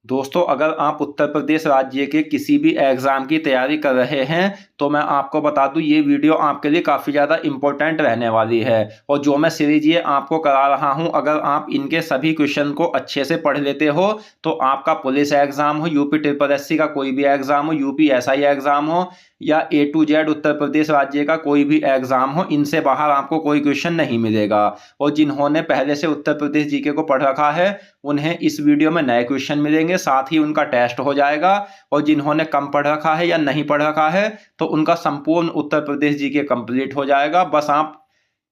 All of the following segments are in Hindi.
दोस्तों, अगर आप उत्तर प्रदेश राज्य के किसी भी एग्ज़ाम की तैयारी कर रहे हैं, तो मैं आपको बता दूँ ये वीडियो आपके लिए काफ़ी ज़्यादा इम्पोर्टेंट रहने वाली है। और जो मैं सीरीज़ ये आपको करा रहा हूँ, अगर आप इनके सभी क्वेश्चन को अच्छे से पढ़ लेते हो, तो आपका पुलिस एग्ज़ाम हो, यूपी ट्रिपल एससी का कोई भी एग्ज़ाम हो, यूपी एसआई एग्ज़ाम हो या ए टू जेड उत्तर प्रदेश राज्य का कोई भी एग्ज़ाम हो, इनसे बाहर आपको कोई क्वेश्चन नहीं मिलेगा। और जिन्होंने पहले से उत्तर प्रदेश जीके को पढ़ रखा है, उन्हें इस वीडियो में नए क्वेश्चन मिलेंगे, साथ ही उनका टेस्ट हो जाएगा। और जिन्होंने कम पढ़ रखा है या नहीं पढ़ रखा है, तो उनका संपूर्ण उत्तर प्रदेश जीके कंप्लीट हो जाएगा। बस आप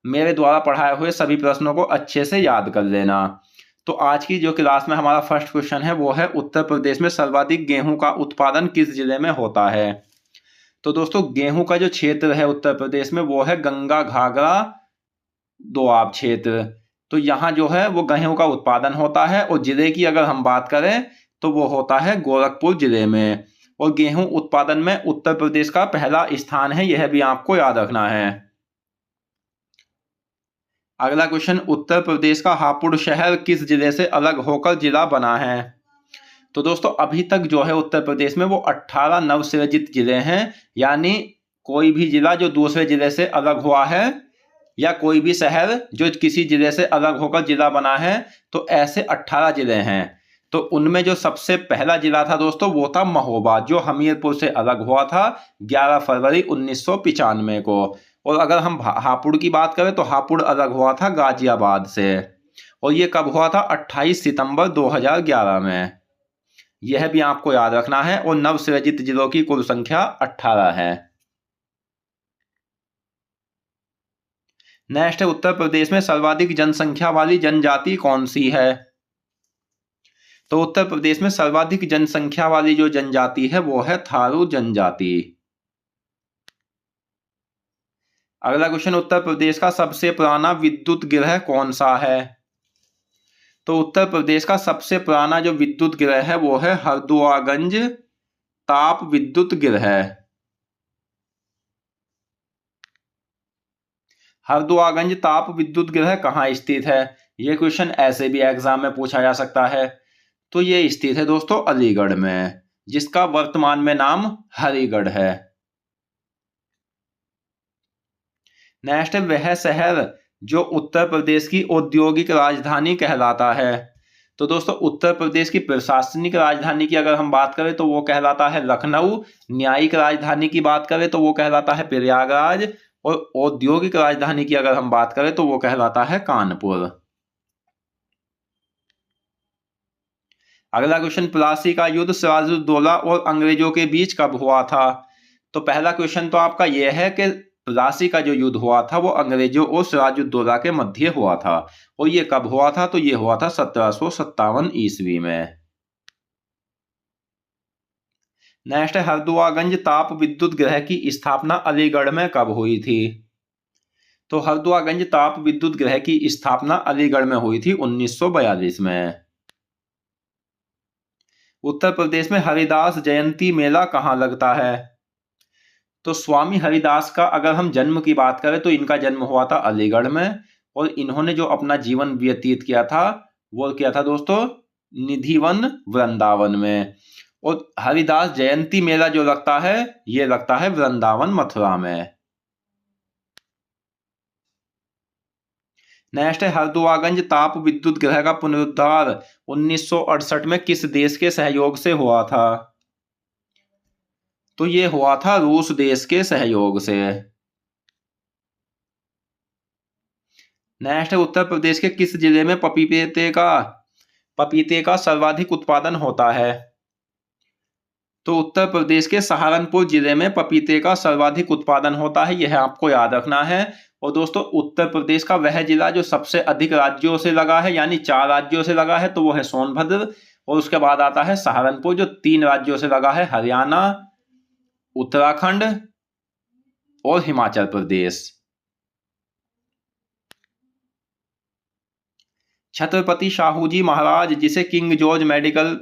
मेरे द्वारा पढ़ाए हुए सभी प्रश्नों को अच्छे से याद कर लेना। तो आज की जो क्लास में हमारा फर्स्ट क्वेश्चन है वो है, उत्तर प्रदेश में सर्वाधिक गेहूं का उत्पादन किस जिले में होता है। तो दोस्तों, गेहूं का जो क्षेत्र है उत्तर प्रदेश में वो है गंगा घाघरा दोआब क्षेत्र। तो यहाँ जो है वो गेहूं का उत्पादन होता है। और जिले की अगर हम बात करें तो वो होता है गोरखपुर जिले में। और गेहूं उत्पादन में उत्तर प्रदेश का पहला स्थान है, यह भी आपको याद रखना है। अगला क्वेश्चन, उत्तर प्रदेश का हापुड़ शहर किस जिले से अलग होकर जिला बना है। तो दोस्तों, अभी तक जो है उत्तर प्रदेश में वो 18 नवसृजित जिले हैं, यानी कोई भी जिला जो दूसरे जिले से अलग हुआ है या कोई भी शहर जो किसी जिले से अलग होकर जिला बना है, तो ऐसे 18 जिले हैं। तो उनमें जो सबसे पहला जिला था दोस्तों, वो था महोबा, जो हमीरपुर से अलग हुआ था 11 फरवरी 1995 को। और अगर हम हापुड़ की बात करें तो हापुड़ अलग हुआ था गाजियाबाद से। और ये कब हुआ था? 28 सितंबर 2011 में। यह भी आपको याद रखना है। और नवसृजित जिलों की कुल संख्या 18 है। नेक्स्ट है, उत्तर प्रदेश में सर्वाधिक जनसंख्या वाली जनजाति कौन सी है। तो उत्तर प्रदेश में सर्वाधिक जनसंख्या वाली जो जनजाति है वो है थारू जनजाति। अगला क्वेश्चन, उत्तर प्रदेश का सबसे पुराना विद्युत गृह कौन सा है। तो उत्तर प्रदेश का सबसे पुराना जो विद्युत गृह है वो है हरदुआगंज ताप विद्युत गृह। हरदुआगंज ताप विद्युत गृह कहाँ स्थित है? ये क्वेश्चन ऐसे भी एग्जाम में पूछा जा सकता है। तो ये स्थित है दोस्तों अलीगढ़ में, जिसका वर्तमान में नाम हरिगढ़ है। नेक्स्ट, वह शहर जो उत्तर प्रदेश की औद्योगिक राजधानी कहलाता है। तो दोस्तों, उत्तर प्रदेश की प्रशासनिक राजधानी की अगर हम बात करें तो वो कहलाता है लखनऊ। न्यायिक राजधानी की बात करें तो वो कहलाता है प्रयागराज। और औद्योगिक राजधानी की अगर हम बात करें तो वो कहलाता है कानपुर। अगला क्वेश्चन, प्लासी का युद्ध सिराजुद्दौला और अंग्रेजों के बीच कब हुआ था। तो पहला क्वेश्चन तो आपका यह है कि प्लासी का जो युद्ध हुआ था वो अंग्रेजों और सिराजुद्दौला के मध्य हुआ था। और ये कब हुआ था? तो ये हुआ था 1757 ईस्वी में। नेक्स्ट है, हरदुआगंज ताप विद्युत गृह की स्थापना अलीगढ़ में कब हुई थी। तो हरदुआगंज ताप विद्युत गृह की स्थापना अलीगढ़ में हुई थी 1942 में। उत्तर प्रदेश में हरिदास जयंती मेला कहाँ लगता है। तो स्वामी हरिदास का अगर हम जन्म की बात करें तो इनका जन्म हुआ था अलीगढ़ में। और इन्होंने जो अपना जीवन व्यतीत किया था वो किया था दोस्तों निधिवन वृंदावन में। और हरिदास जयंती मेला जो लगता है ये लगता है वृंदावन मथुरा में। नेक्स्ट है, हरदुआगंज ताप विद्युत गृह का पुनरुद्धार 1968 में किस देश के सहयोग से हुआ था। तो ये हुआ था रूस देश के सहयोग से। नेक्स्ट है, उत्तर प्रदेश के किस जिले में पपीते का सर्वाधिक उत्पादन होता है। तो उत्तर प्रदेश के सहारनपुर जिले में पपीते का सर्वाधिक उत्पादन होता है, यह आपको याद रखना है। और दोस्तों, उत्तर प्रदेश का वह जिला जो सबसे अधिक राज्यों से लगा है, यानी 4 राज्यों से लगा है, तो वो है सोनभद्र। और उसके बाद आता है सहारनपुर जो 3 राज्यों से लगा है, हरियाणा, उत्तराखंड और हिमाचल प्रदेश। छत्रपति शाहूजी महाराज, जिसे किंग जॉर्ज मेडिकल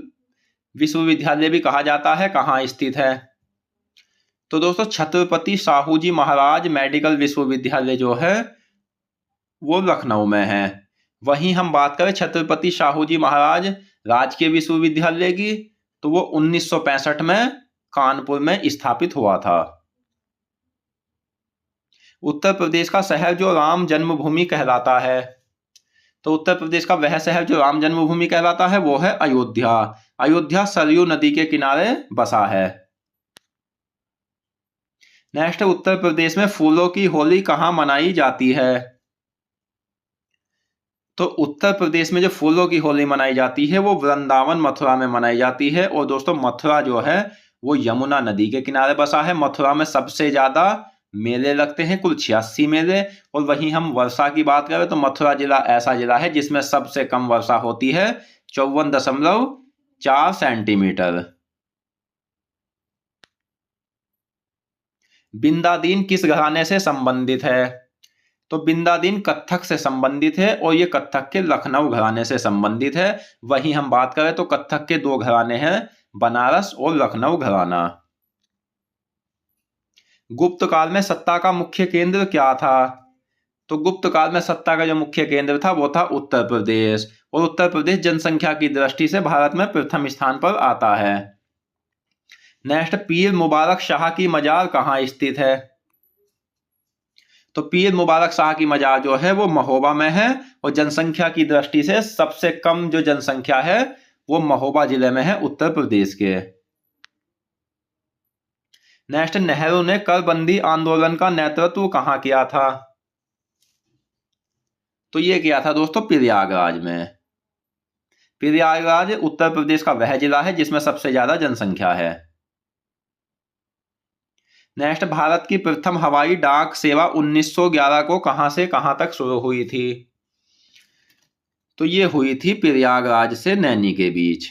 विश्वविद्यालय भी कहा जाता है, कहाँ स्थित है। तो दोस्तों, छत्रपति शाहूजी महाराज मेडिकल विश्वविद्यालय जो है वो लखनऊ में है। वहीं हम बात करें छत्रपति शाहूजी महाराज राजकीय विश्वविद्यालय की, तो वो 1965 में कानपुर में स्थापित हुआ था। उत्तर प्रदेश का शहर जो राम जन्मभूमि कहलाता है, तो उत्तर प्रदेश का वह शहर जो राम जन्मभूमि कहलाता है वो है अयोध्या। अयोध्या सरयू नदी के किनारे बसा है। नेक्स्ट, उत्तर प्रदेश में फूलों की होली कहाँ मनाई जाती है? तो उत्तर प्रदेश में जो फूलों की होली मनाई जाती है वो वृंदावन मथुरा में मनाई जाती है। और दोस्तों मथुरा जो है वो यमुना नदी के किनारे बसा है। मथुरा में सबसे ज्यादा मेले लगते हैं, कुल 86 मेले। और वहीं हम वर्षा की बात करें तो मथुरा जिला ऐसा जिला है जिसमें सबसे कम वर्षा होती है, 54.4 सेंटीमीटर। बिंदादीन किस घराने से संबंधित है? तो बिंदादीन कत्थक से संबंधित है और ये कत्थक के लखनऊ घराने से संबंधित है। वहीं हम बात करें तो कत्थक के दो घराने हैं, बनारस और लखनऊ घराना। गुप्त काल में सत्ता का मुख्य केंद्र क्या था? तो गुप्त काल में सत्ता का जो मुख्य केंद्र था वो था उत्तर प्रदेश। और उत्तर प्रदेश जनसंख्या की दृष्टि से भारत में प्रथम स्थान पर आता है। नेक्स्ट, पीर मुबारक शाह की मजार कहाँ स्थित है? तो पीर मुबारक शाह की मजार जो है वो महोबा में है। और जनसंख्या की दृष्टि से सबसे कम जो जनसंख्या है वो महोबा जिले में है, उत्तर प्रदेश के। नेक्स्ट, नेहरू ने करबंदी आंदोलन का नेतृत्व कहाँ किया था? तो ये किया था दोस्तों प्रयागराज में। प्रयागराज उत्तर प्रदेश का वह जिला है जिसमें सबसे ज्यादा जनसंख्या है। नेक्स्ट, भारत की प्रथम हवाई डाक सेवा 1911 को कहां से कहां तक शुरू हुई थी? तो ये हुई थी प्रयागराज से नैनी के बीच।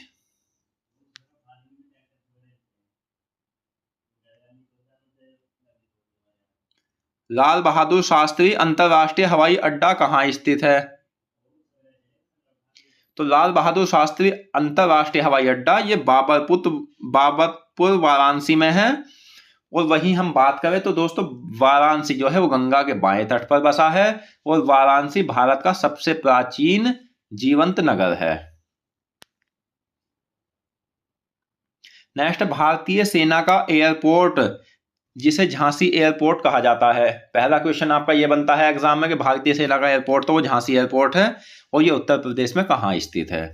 लाल बहादुर शास्त्री अंतरराष्ट्रीय हवाई अड्डा कहाँ स्थित है? तो लाल बहादुर शास्त्री अंतरराष्ट्रीय हवाई अड्डा ये बाबतपुर वाराणसी में है। और वहीं हम बात करें तो दोस्तों वाराणसी जो है वो गंगा के बाएं तट पर बसा है। और वाराणसी भारत का सबसे प्राचीन जीवंत नगर है। नेक्स्ट, भारतीय सेना का एयरपोर्ट जिसे झांसी एयरपोर्ट कहा जाता है। पहला क्वेश्चन आपका ये बनता है एग्जाम में कि भारतीय सेना का एयरपोर्ट तो वो झांसी एयरपोर्ट है और ये उत्तर प्रदेश में कहाँ स्थित है?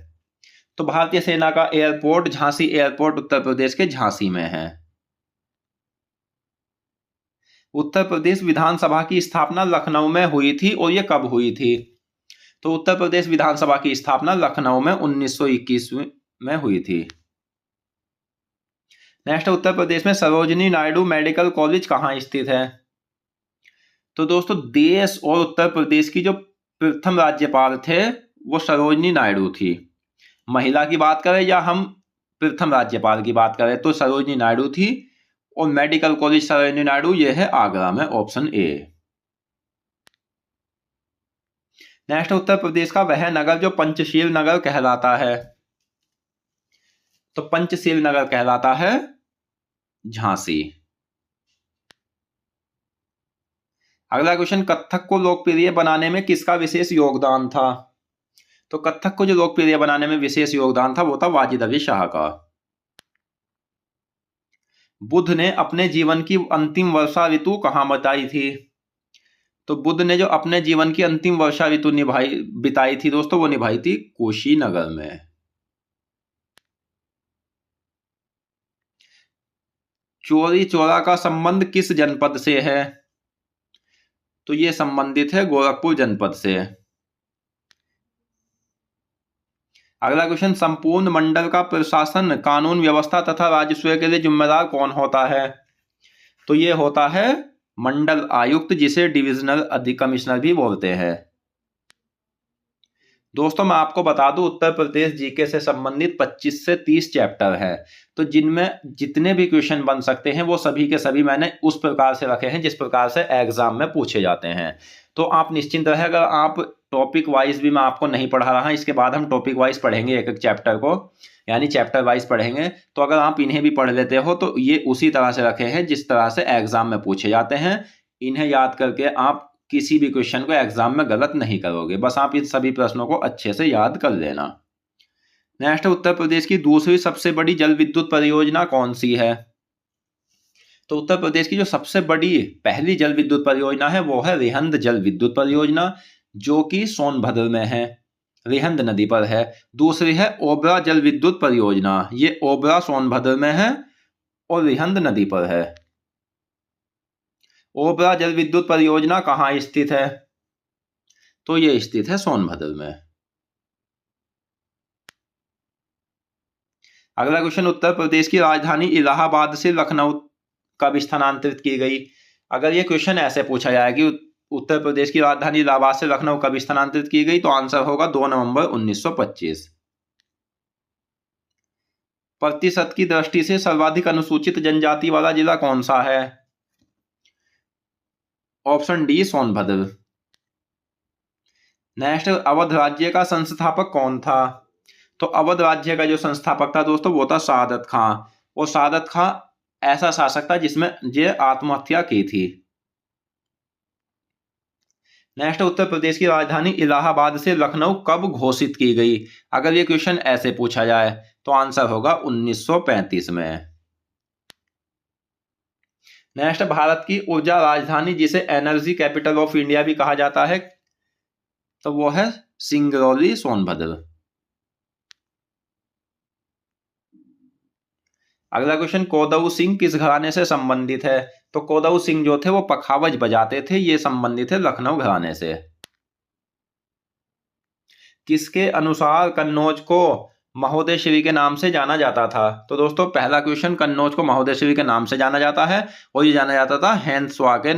तो भारतीय सेना का एयरपोर्ट झांसी एयरपोर्ट उत्तर प्रदेश के झांसी में है। उत्तर प्रदेश विधानसभा की स्थापना लखनऊ में हुई थी और ये कब हुई थी? तो उत्तर प्रदेश विधानसभा की स्थापना लखनऊ में 1921 में हुई थी। नेक्स्ट, उत्तर प्रदेश में सरोजिनी नायडू मेडिकल कॉलेज कहाँ स्थित है? तो दोस्तों देश और उत्तर प्रदेश की जो प्रथम राज्यपाल थे वो सरोजिनी नायडू थी। महिला की बात करें या हम प्रथम राज्यपाल की बात करें तो सरोजिनी नायडू थी। और मेडिकल कॉलेज सरोजिनी नायडू ये है आगरा में, option A. Next, Uttar Pradesh का वह नगर जो पंचशील नगर कहलाता है। तो पंचशील नगर कहलाता है झांसी। अगला क्वेश्चन, कथक को लोकप्रिय बनाने में किसका विशेष योगदान था? तो कथक को जो लोकप्रिय बनाने में विशेष योगदान था वो था वाजिद अली शाह का। बुद्ध ने अपने जीवन की अंतिम वर्षा ऋतु कहाँ बिताई थी? तो बुद्ध ने जो अपने जीवन की अंतिम वर्षा ऋतु बिताई थी दोस्तों वो निभाई थी कुशीनगर में। चौरी चौरा का संबंध किस जनपद से है? तो ये संबंधित है गोरखपुर जनपद से। अगला क्वेश्चन, संपूर्ण मंडल का प्रशासन, कानून व्यवस्था तथा राजस्व के लिए जिम्मेदार कौन होता है? तो ये होता है मंडल आयुक्त जिसे डिविजनल कमिश्नर भी बोलते हैं। दोस्तों मैं आपको बता दूं उत्तर प्रदेश जीके से संबंधित 25 से 30 चैप्टर हैं। तो जिनमें जितने भी क्वेश्चन बन सकते हैं वो सभी के सभी मैंने उस प्रकार से रखे हैं जिस प्रकार से एग्जाम में पूछे जाते हैं। तो आप निश्चिंत रहे, अगर आप टॉपिक वाइज भी मैं आपको नहीं पढ़ा रहा, इसके बाद हम टॉपिक वाइज पढ़ेंगे एक एक चैप्टर को, यानी चैप्टर वाइज पढ़ेंगे। तो अगर आप इन्हें भी पढ़ लेते हो तो ये उसी तरह से रखे हैं जिस तरह से एग्जाम में पूछे जाते हैं। इन्हें याद करके आप किसी भी क्वेश्चन को एग्जाम में गलत नहीं करोगे, बस आप इन सभी प्रश्नों को अच्छे से याद कर लेना। नेक्स्ट, उत्तर प्रदेश की दूसरी सबसे बड़ी जल विद्युत परियोजना कौन सी है? तो उत्तर प्रदेश की जो सबसे बड़ी पहली जल विद्युत परियोजना है वो है रिहंद जल विद्युत परियोजना, जो कि सोनभद्र में है, रिहंद नदी पर है। दूसरी है ओबरा जल विद्युत परियोजना, ये ओबरा सोनभद्र में है और रिहंद नदी पर है। ओबरा जल विद्युत परियोजना कहाँ स्थित है? तो ये स्थित है सोनभद्र में। अगला क्वेश्चन, उत्तर प्रदेश की राजधानी इलाहाबाद से लखनऊ कब स्थानांतरित की गई? अगर ये क्वेश्चन ऐसे पूछा जाए कि उत्तर प्रदेश की राजधानी इलाहाबाद से लखनऊ कब स्थानांतरित की गई, तो आंसर होगा 2 नवंबर 1925। प्रतिशत की दृष्टि से सर्वाधिक अनुसूचित जनजाति वाला जिला कौन सा है? Option D, Sonbhadra. Next, Awadh राज्य का संस्थापक कौन था? तो अवध राज्य का जो संस्थापक था दोस्तों वो था सादत खां। और सादत खां ऐसा शासक था जिसमें ये आत्महत्या की थी। नेक्स्ट, उत्तर प्रदेश की राजधानी इलाहाबाद से लखनऊ कब घोषित की गई? अगर ये क्वेश्चन ऐसे पूछा जाए तो आंसर होगा 1935 में। नेक्स्ट, भारत की ऊर्जा राजधानी जिसे एनर्जी कैपिटल ऑफ इंडिया भी कहा जाता है, तो वो है सिंगरौली, सोनभद्र। अगला क्वेश्चन, कोदऊ सिंह किस घराने से संबंधित है? तो कोदऊ सिंह जो थे वो पखावज बजाते थे, ये संबंधित है लखनऊ घराने से। किसके अनुसार कन्नौज को महोदय श्री के नाम से जाना जाता था? तो दोस्तों पहला क्वेश्चन, कन्नौज को महोदय श्री के नाम से जाना जाता है और ये जाना जाता था हेंसुआ के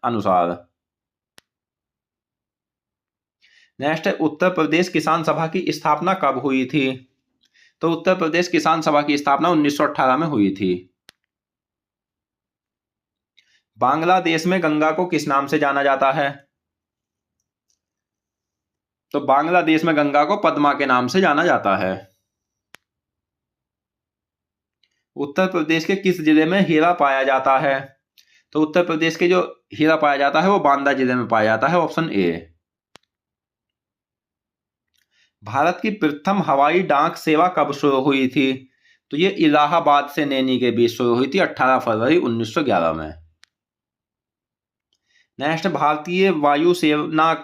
अनुसार। नेक्स्ट, उत्तर प्रदेश किसान सभा की स्थापना कब हुई थी? तो उत्तर प्रदेश किसान सभा की स्थापना 1918 में हुई थी। बांग्लादेश में गंगा को किस नाम से जाना जाता है? तो बांग्लादेश में गंगा को पद्मा के नाम से जाना जाता है। उत्तर प्रदेश के किस जिले में हीरा पाया जाता है? तो उत्तर प्रदेश के जो हीरा पाया जाता है वो बांदा जिले में पाया जाता है, ऑप्शन ए। भारत की प्रथम हवाई डाक सेवा कब शुरू हुई थी? तो ये इलाहाबाद से नैनी के बीच शुरू हुई थी 18 फरवरी 1911 में। नेक्स्ट, भारतीय वायुसेना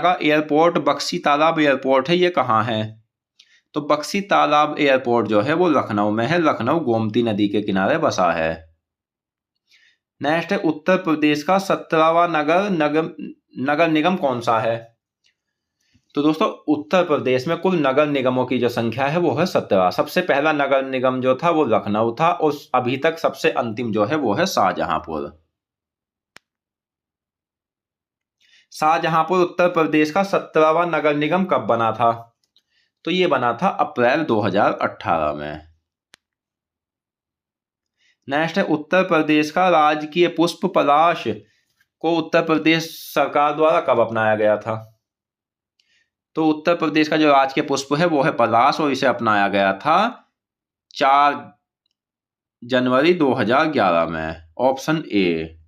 का एयरपोर्ट बक्सी तालाब एयरपोर्ट है, ये कहाँ है? तो बक्सी तालाब एयरपोर्ट जो है वो लखनऊ में है, लखनऊ गोमती नदी के किनारे बसा है। नेक्स्ट, उत्तर प्रदेश का 17वां नगर निगम कौन सा है? तो दोस्तों उत्तर प्रदेश में कुल नगर निगमों की जो संख्या है वो है 17। सबसे पहला नगर निगम जो था वो लखनऊ था और अभी तक सबसे अंतिम जो है वो है शाहजहांपुर। शाहजहांपुर उत्तर प्रदेश का 17वां नगर निगम कब बना था? तो ये बना था अप्रैल 2018 में। नेक्स्ट है, उत्तर प्रदेश का राजकीय पुष्प पलाश को उत्तर प्रदेश सरकार द्वारा कब अपनाया गया था? तो उत्तर प्रदेश का जो राजकीय पुष्प है वो है पलाश और इसे अपनाया गया था 4 जनवरी 2011 में, ऑप्शन ए।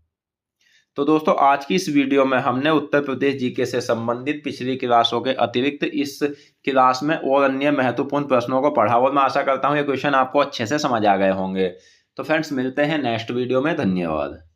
तो दोस्तों आज की इस वीडियो में हमने उत्तर प्रदेश जीके से संबंधित पिछली क्लासों के अतिरिक्त इस क्लास में और अन्य महत्वपूर्ण प्रश्नों को पढ़ा और मैं आशा करता हूँ ये क्वेश्चन आपको अच्छे से समझ आ गए होंगे। तो फ्रेंड्स मिलते हैं नेक्स्ट वीडियो में, धन्यवाद।